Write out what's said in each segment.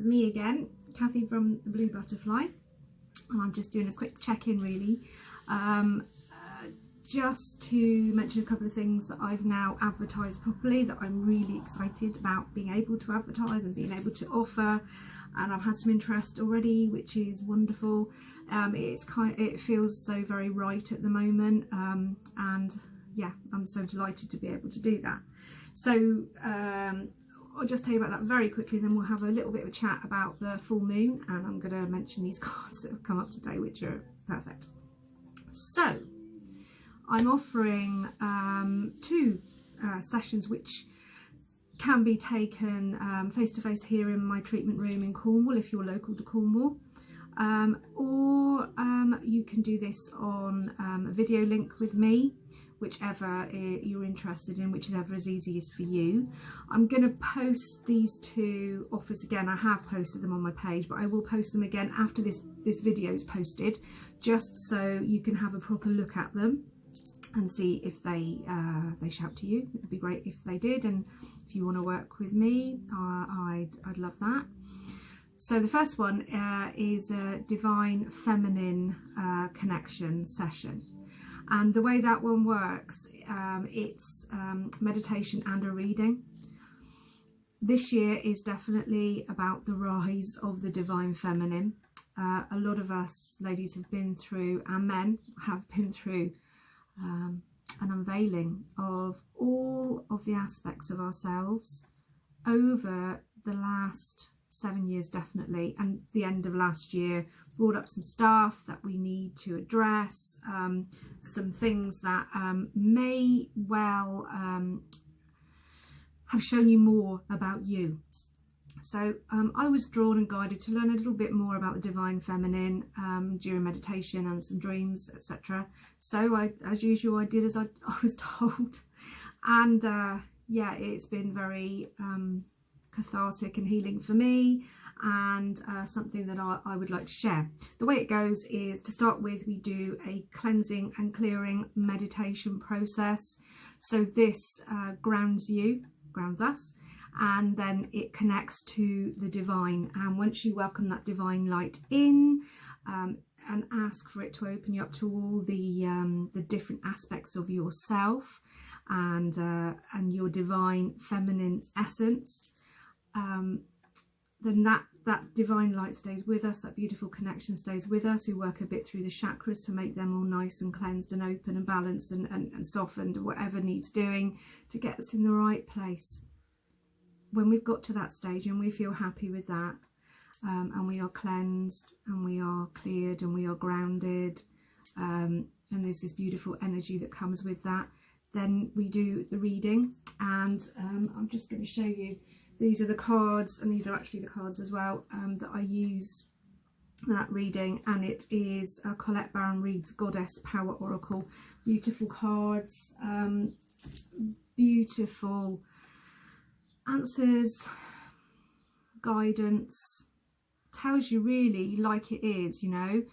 it's me again, Kathy from the Blue Butterfly, and I'm just doing a quick check-in really, just to mention a couple of things that I've now advertised properly that I'm really excited about being able to advertise and being able to offer, and I've had some interest already, which is wonderful. It feels so very right at the moment, and yeah, I'm so delighted to be able to do that. So I'll just tell you about that very quickly, then we'll have a little bit of a chat about the full moon, and I'm going to mention these cards that have come up today, which are perfect. So I'm offering two sessions which can be taken face to face here in my treatment room in Cornwall if you're local to Cornwall, or you can do this on a video link with me, whichever you're interested in, whichever is easiest for you. I'm going to post these two offers again. I have posted them on my page, but I will post them again after this video is posted, just so you can have a proper look at them and see if they shout to you. It would be great if they did, and if you want to work with me, I'd love that. So the first one is a Divine Feminine Connection session. And the way that one works, it's meditation and a reading. This year is definitely about the rise of the Divine Feminine. A lot of us ladies have been through, and men have been through, an unveiling of all of the aspects of ourselves over the last 7 years definitely, and the end of last year brought up some stuff that we need to address, some things that may well have shown you more about you. So I was drawn and guided to learn a little bit more about the Divine Feminine during meditation and some dreams, etc. So as usual, I did as I was told, and yeah, it's been very cathartic and healing for me, and something that I would like to share. The way it goes is, to start with, we do a cleansing and clearing meditation process. So this grounds us, and then it connects to the divine. And once you welcome that divine light in and ask for it to open you up to all the different aspects of yourself and your divine feminine essence, then that divine light stays with us, that beautiful connection stays with us. We work a bit through the chakras to make them all nice and cleansed and open and balanced and softened, whatever needs doing to get us in the right place. When we've got to that stage and we feel happy with that, and we are cleansed and we are cleared and we are grounded, and there's this beautiful energy that comes with that, then we do the reading. And I'm just going to show you, these are the cards, and these are actually the cards as well that I use for that reading, and it is Colette Baron Reid's Goddess Power Oracle. Beautiful cards, beautiful answers, guidance, tells you really like it is, you know,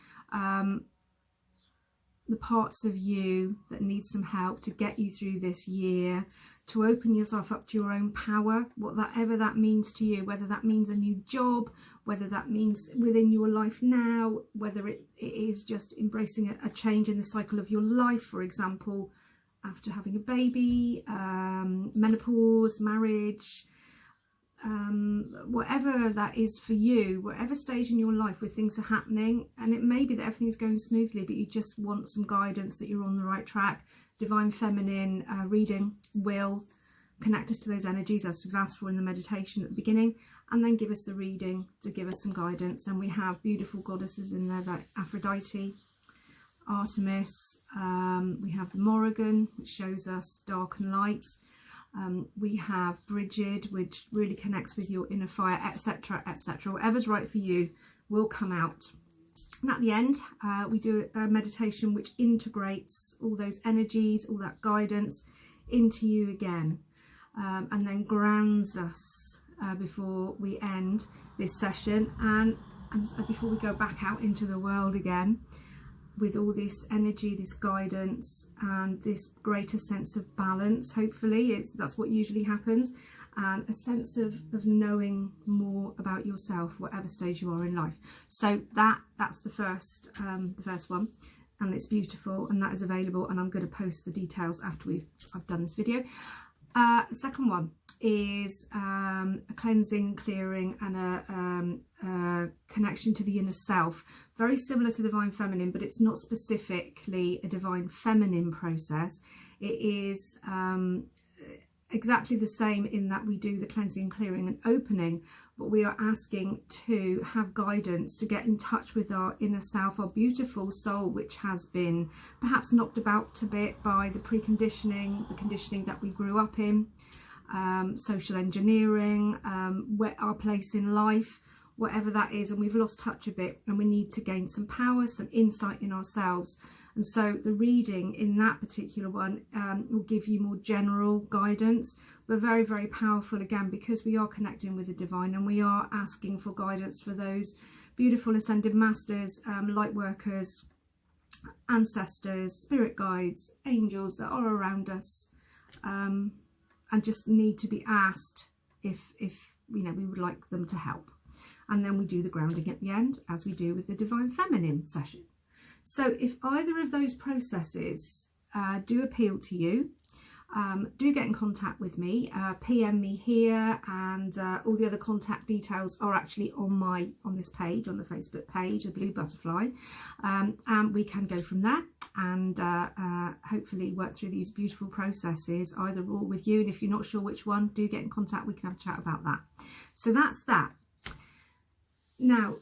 the parts of you that need some help to get you through this year, to open yourself up to your own power, whatever that means to you, whether that means a new job, whether that means within your life now, whether it is just embracing a change in the cycle of your life, for example, after having a baby, menopause, marriage, whatever that is for you, whatever stage in your life where things are happening, and it may be that everything's going smoothly but you just want some guidance that you're on the right track. Divine Feminine reading will connect us to those energies as we've asked for in the meditation at the beginning, and then give us the reading to give us some guidance. And we have beautiful goddesses in there like Aphrodite, Artemis, we have the Morrigan, which shows us dark and light. We have Bridget, which really connects with your inner fire, etc, etc. Whatever's right for you will come out. And at the end, we do a meditation which integrates all those energies, all that guidance into you again, and then grounds us before we end this session, and before we go back out into the world again. with all this energy, this guidance, and this greater sense of balance. Hopefully that's what usually happens, and a sense of knowing more about yourself, whatever stage you are in life. So that's the first one, and it's beautiful, and that is available, and I'm going to post the details after I've done this video. The second one is a cleansing, clearing, and a connection to the inner self, very similar to Divine Feminine, but it's not specifically a Divine Feminine process. It is exactly the same in that we do the cleansing, clearing and opening, but we are asking to have guidance to get in touch with our inner self, our beautiful soul, which has been perhaps knocked about a bit by the preconditioning, the conditioning that we grew up in, social engineering, our place in life, whatever that is, and we've lost touch a bit, and we need to gain some power, some insight in ourselves. And so the reading in that particular one will give you more general guidance, but very, very powerful, again, because we are connecting with the divine, and we are asking for guidance for those beautiful ascended masters, light workers, ancestors, spirit guides, angels that are around us, and just need to be asked if you know, we would like them to help. And then we do the grounding at the end, as we do with the Divine Feminine session. So if either of those processes do appeal to you, do get in contact with me, PM me here, and all the other contact details are actually on this page, on the Facebook page, the Blue Butterfly, and we can go from there and hopefully work through these beautiful processes, either or with you. And if you're not sure which one, do get in contact, we can have a chat about that. So that's that. Now,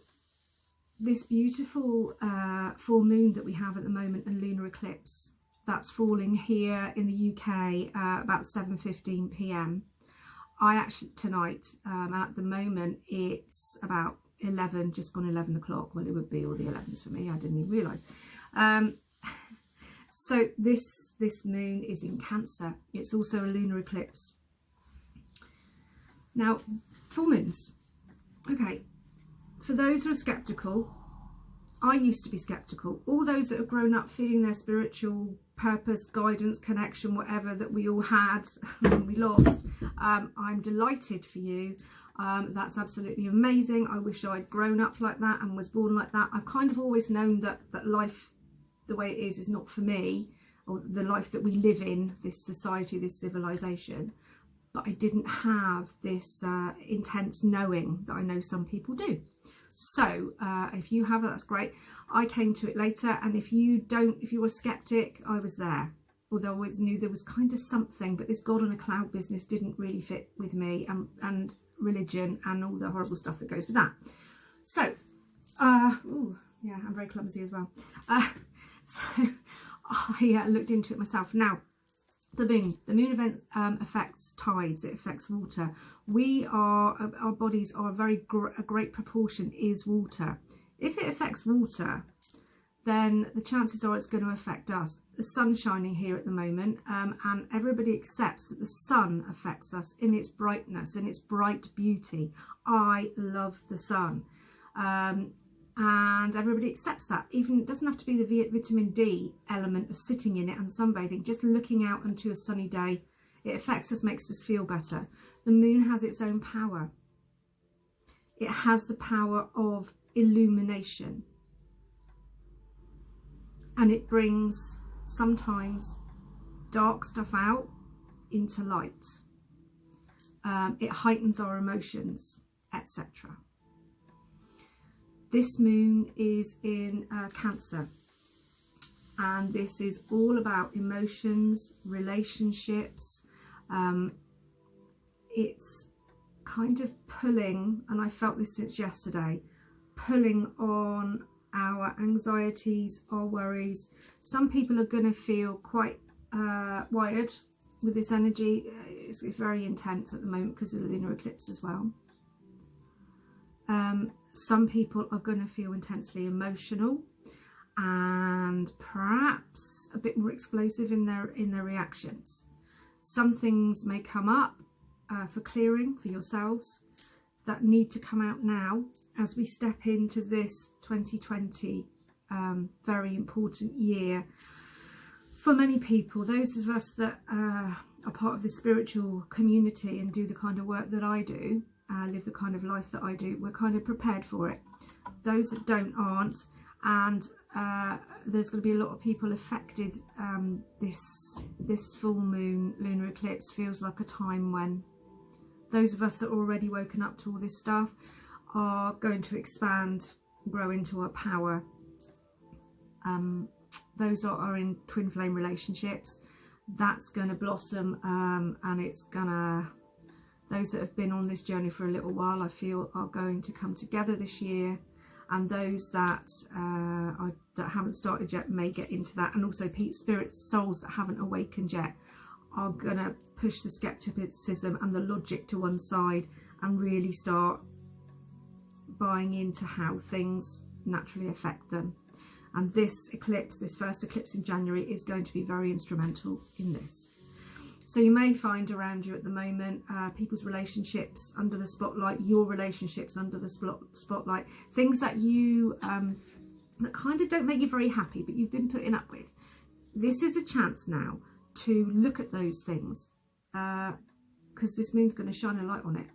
this beautiful full moon that we have at the moment, and lunar eclipse, that's falling here in the UK about 7:15 p.m. I actually tonight, at the moment it's about 11, just gone 11 o'clock. Well, it would be all the 11s for me, I didn't even realise. So this moon is in Cancer. It's also a lunar eclipse. Now, full moons, okay. For those who are sceptical, I used to be sceptical. All those that have grown up feeling their spiritual purpose, guidance, connection, whatever that we all had and we lost, I'm delighted for you. That's absolutely amazing. I wish I'd grown up like that and was born like that. I've kind of always known that life, the way it is not for me, or the life that we live in, this society, this civilization. But I didn't have this intense knowing that I know some people do. So if you have, that's great. I came to it later, and if you don't, if you're a skeptic, I was there. Although I always knew there was kind of something, but this God on a cloud business didn't really fit with me, and religion and all the horrible stuff that goes with that. So, ooh, yeah, I'm very clumsy as well. So I looked into it myself. Now, the moon event affects tides, it affects water. Our bodies are a great proportion is water. If it affects water, then the chances are it's going to affect us. The sun's shining here at the moment, and everybody accepts that the sun affects us in its brightness, in its bright beauty. I love the sun. And everybody accepts that. Even it doesn't have to be the vitamin D element of sitting in it and sunbathing. Just looking out onto a sunny day, it affects us, makes us feel better. The moon has its own power. It has the power of illumination, and it brings sometimes dark stuff out into light. It heightens our emotions, etc. This moon is in Cancer, and this is all about emotions, relationships. It's kind of pulling, and I felt this since yesterday, pulling on our anxieties, our worries. Some people are going to feel quite wired with this energy. It's very intense at the moment because of the lunar eclipse as well. Some people are going to feel intensely emotional and perhaps a bit more explosive in their reactions. Some things may come up for clearing for yourselves that need to come out now as we step into this 2020 very important year for many people. Those of us that are part of the spiritual community and do the kind of work that I do, live the kind of life that I do, we're kind of prepared for it. Those that don't aren't, and there's going to be a lot of people affected. This full moon lunar eclipse feels like a time when those of us that are already woken up to all this stuff are going to expand, grow into our power. Those that are in twin flame relationships, that's going to blossom, and it's gonna, those that have been on this journey for a little while, I feel, are going to come together this year, and those that that haven't started yet may get into that, and also spirit souls that haven't awakened yet are gonna push the skepticism and the logic to one side and really start buying into how things naturally affect them. And this eclipse, this first eclipse in January, is going to be very instrumental in this. So you may find around you at the moment people's relationships under the spotlight, your relationships under the spotlight, things that you that kind of don't make you very happy, but you've been putting up with. This is a chance now to look at those things, because this moon's going to shine a light on it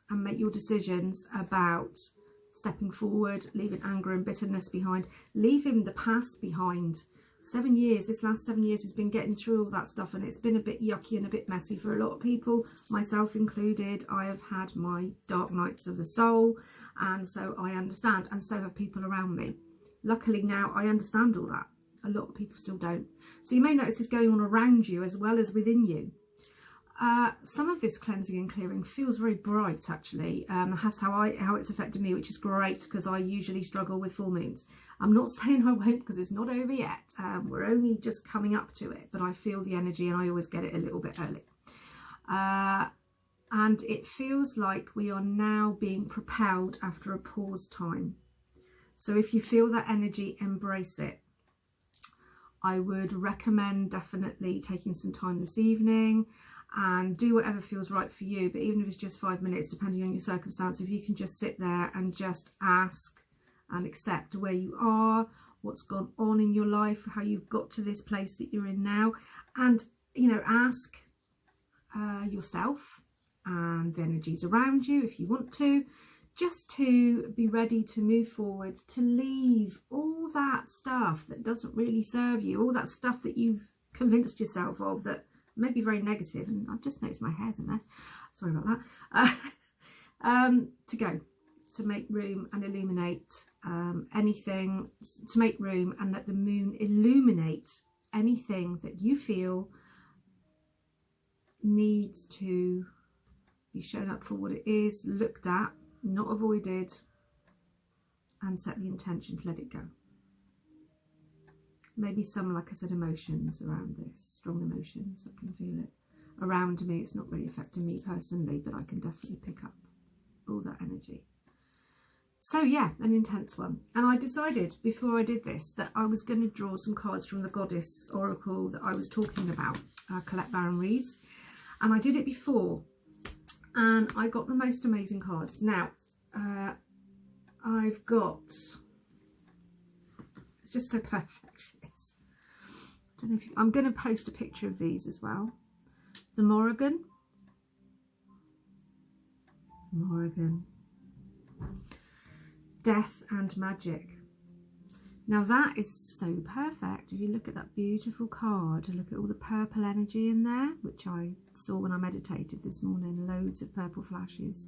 and make your decisions about stepping forward, leaving anger and bitterness behind, leaving the past behind. 7 years, this last 7 years has been getting through all that stuff, and it's been a bit yucky and a bit messy for a lot of people, myself included. I have had my dark nights of the soul, and so I understand, and so have people around me. Luckily now I understand all that. A lot of people still don't. So you may notice this going on around you as well as within you. Some of this cleansing and clearing feels very bright, actually. That's how it's affected me, which is great, because I usually struggle with full moons. I'm not saying I won't, because it's not over yet. We're only just coming up to it, but I feel the energy, and I always get it a little bit early. And it feels like we are now being propelled after a pause time. So if you feel that energy, embrace it. I would recommend definitely taking some time this evening and do whatever feels right for you. But even if it's just 5 minutes, depending on your circumstance, if you can just sit there and just ask and accept where you are, what's gone on in your life, how you've got to this place that you're in now, and, you know, ask yourself and the energies around you, if you want to, just to be ready to move forward, to leave all that stuff that doesn't really serve you, all that stuff that you've convinced yourself of that may be very negative. And I've just noticed my hair's a mess, sorry about that. To go, to make room and illuminate anything, to make room and let the moon illuminate anything that you feel needs to be shown up for what it is, looked at, not avoided, and set the intention to let it go. Maybe some, like I said, emotions around this, strong emotions. I can feel it around me. It's not really affecting me personally, but I can definitely pick up all that energy. So yeah, an intense one. And I decided before I did this that I was going to draw some cards from the Goddess Oracle that I was talking about, Colette Baron reads. And I did it before, and I got the most amazing cards. Now, I've got, it's just so perfect for this. I don't know if I'm going to post a picture of these as well. The Morrigan. Death and Magic. Now that is so perfect. If you look at that beautiful card, look at all the purple energy in there, which I saw when I meditated this morning, loads of purple flashes.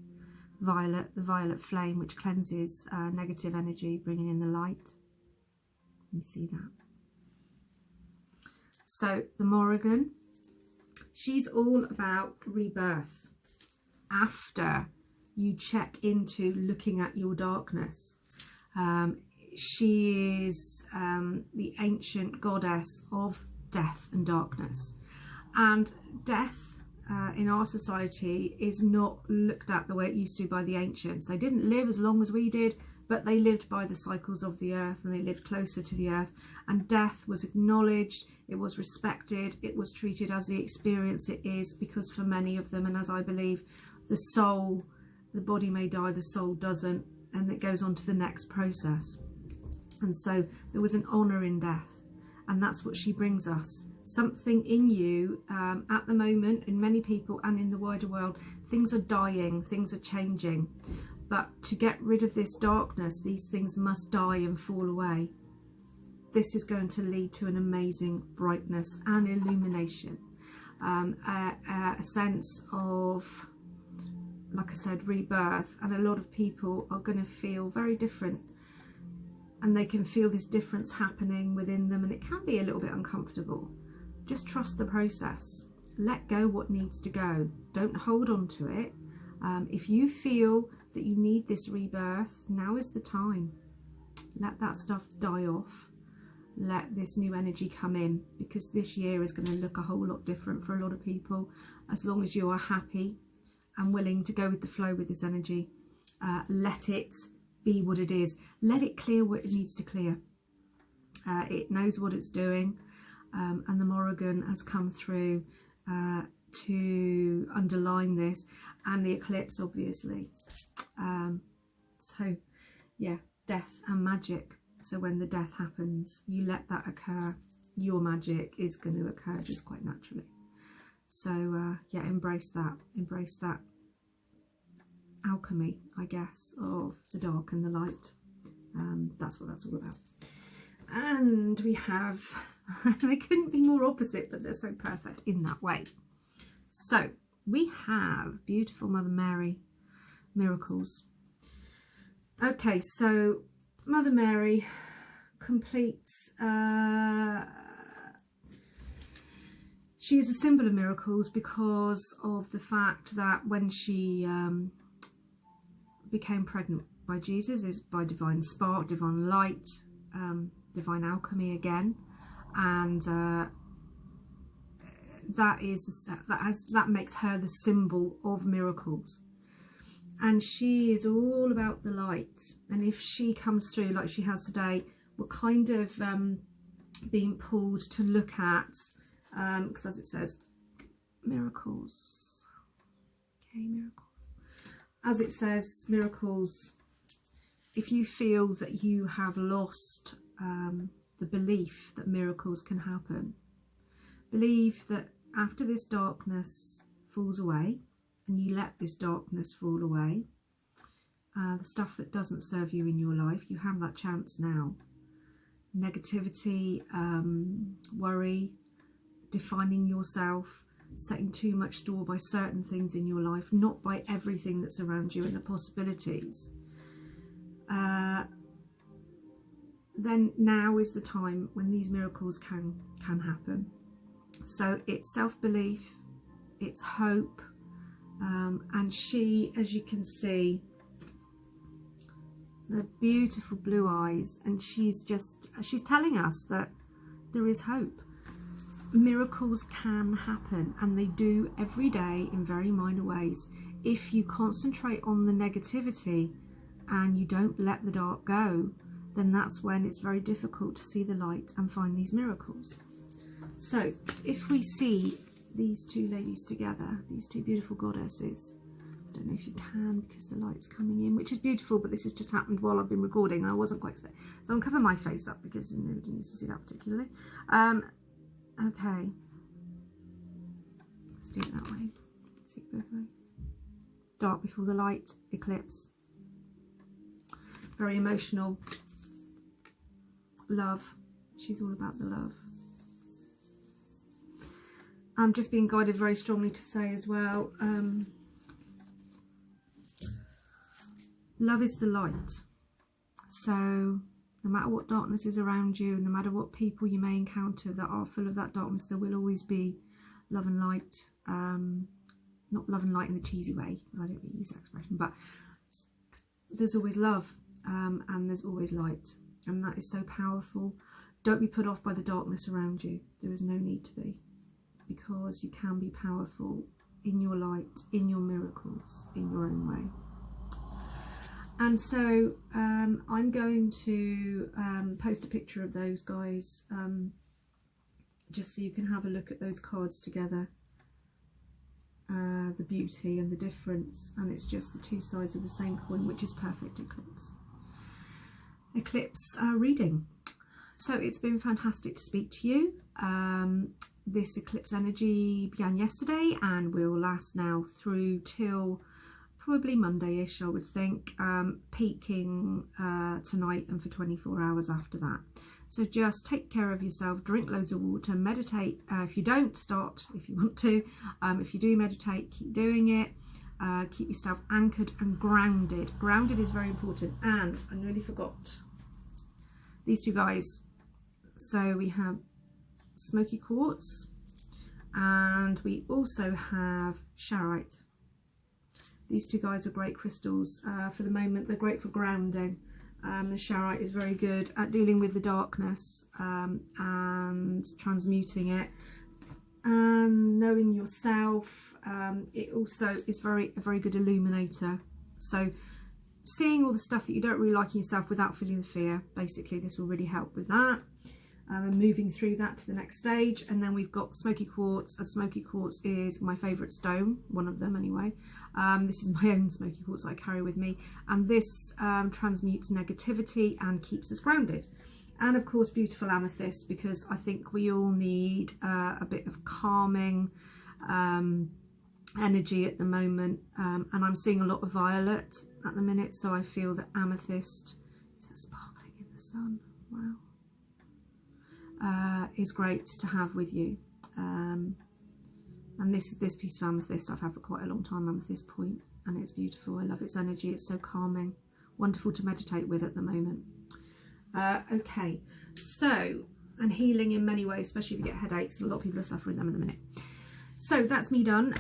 Violet, the violet flame, which cleanses negative energy, bringing in the light. You see that? So the Morrigan, she's all about rebirth after you check into looking at your darkness. She is the ancient goddess of death and darkness. And death in our society is not looked at the way it used to by the ancients. They didn't live as long as we did, but they lived by the cycles of the earth, and they lived closer to the earth. And death was acknowledged, it was respected, it was treated as the experience it is, because for many of them, and as I believe, the soul, the body may die, the soul doesn't, and it goes on to the next process. And so there was an honour in death, and that's what she brings us. Something in you at the moment, in many people and in the wider world, things are dying, things are changing. But to get rid of this darkness, these things must die and fall away. This is going to lead to an amazing brightness and illumination. A sense of, like I said, rebirth. And a lot of people are going to feel very different. And they can feel this difference happening within them. And it can be a little bit uncomfortable. Just trust the process. Let go what needs to go. Don't hold on to it. If you feel that you need this rebirth, now is the time. Let that stuff die off. Let this new energy come in, because this year is going to look a whole lot different for a lot of people, as long as you are happy and willing to go with the flow with this energy. Let it be what it is. Let it clear what it needs to clear. It knows what it's doing, and the Morrigan has come through to underline this, and the eclipse, obviously. So yeah, death and magic. So when the death happens, you let that occur. Your magic is going to occur just quite naturally. So yeah, embrace that alchemy, I guess, of the dark and the light. That's what that's all about. And we have, they couldn't be more opposite, but they're so perfect in that way. So we have beautiful Mother Mary miracles. Okay, so Mother Mary completes, she is a symbol of miracles because of the fact that when she became pregnant by Jesus, is by divine spark, divine light, divine alchemy again, and that makes her the symbol of miracles. And she is all about the light. And if she comes through like she has today, we're kind of being pulled to look at, because as it says, miracles. Okay, miracles. As it says, miracles, if you feel that you have lost the belief that miracles can happen, believe that after this darkness falls away, and you let this darkness fall away, the stuff that doesn't serve you in your life, you have that chance now. Negativity, worry, defining yourself, setting too much store by certain things in your life, not by everything that's around you and the possibilities. Then now is the time when these miracles can happen. So it's self-belief, it's hope, and she, as you can see, the beautiful blue eyes, and she's telling us that there is hope. Miracles can happen, and they do every day in very minor ways. If you concentrate on the negativity and you don't let the dark go, then that's when it's very difficult to see the light and find these miracles. So if we see these two ladies together, these two beautiful goddesses, I don't know if you can because the light's coming in, which is beautiful, but this has just happened while I've been recording and I wasn't quite expecting. So I'm covering my face up because nobody needs to see that particularly. Okay, let's do it that way. See it both ways. Dark before the light, eclipse. Very emotional. Love. She's all about the love. I'm just being guided very strongly to say as well, love is the light. So no matter what darkness is around you, no matter what people you may encounter that are full of that darkness, there will always be love and light. Not love and light in the cheesy way, because I don't really use that expression, but there's always love, and there's always light, and that is so powerful. Don't be put off by the darkness around you. There is no need to be, because you can be powerful in your light, in your miracles, in your own way. And so I'm going to post a picture of those guys, just so you can have a look at those cards together. The beauty and the difference, and it's just the two sides of the same coin, which is perfect eclipse. eclipse reading. So it's been fantastic to speak to you. This eclipse energy began yesterday and will last now through till probably Monday-ish, I would think, peaking tonight and for 24 hours after that. So just take care of yourself, drink loads of water, meditate. If you don't, start if you want to. If you do meditate, keep doing it. Keep yourself anchored and grounded. Grounded is very important. And I nearly forgot these two guys. So we have smoky quartz and we also have charoite. These two guys are great crystals for the moment. They're great for grounding. The charoite is very good at dealing with the darkness and transmuting it and knowing yourself. It also is a very good illuminator. So seeing all the stuff that you don't really like in yourself without feeling the fear, basically this will really help with that. And moving through that to the next stage. And then we've got smoky quartz. And smoky quartz is my favourite stone, one of them anyway. This is my own smoky quartz that I carry with me, and this transmutes negativity and keeps us grounded. And of course beautiful amethyst, because I think we all need a bit of calming energy at the moment, and I'm seeing a lot of violet at the minute, so I feel that amethyst is sparkling in the sun. Wow. Is great to have with you. And this piece of amethyst I've had for quite a long time, amethyst point, and it's beautiful. I love its energy. It's so calming, wonderful to meditate with at the moment. Okay, so, and healing in many ways, especially if you get headaches. A lot of people are suffering them at the minute. So that's me done.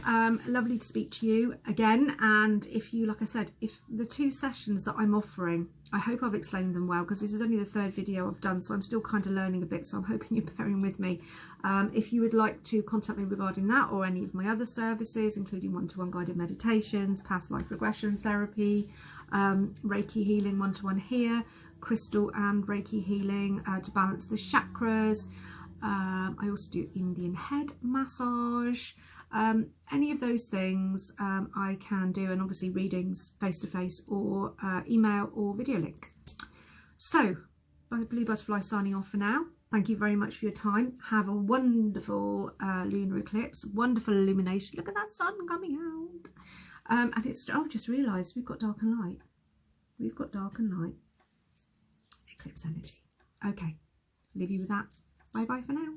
Lovely to speak to you again. And if you, like I said, if the 2 sessions that I'm offering, I hope I've explained them well, because this is only the 3rd video I've done, so I'm still kind of learning a bit, so I'm hoping you're bearing with me. If you would like to contact me regarding that or any of my other services, including one-to-one guided meditations, past life regression therapy, Reiki healing one-to-one here, crystal and Reiki healing to balance the chakras. I also do Indian head massage. Any of those things I can do, and obviously readings face-to-face or email or video link. So, Blue Butterfly signing off for now. Thank you very much for your time. Have a wonderful lunar eclipse, wonderful illumination. Look at that sun coming out. And it's, oh, just realised we've got dark and light. We've got dark and light. Eclipse energy. Okay, leave you with that. Bye bye for now.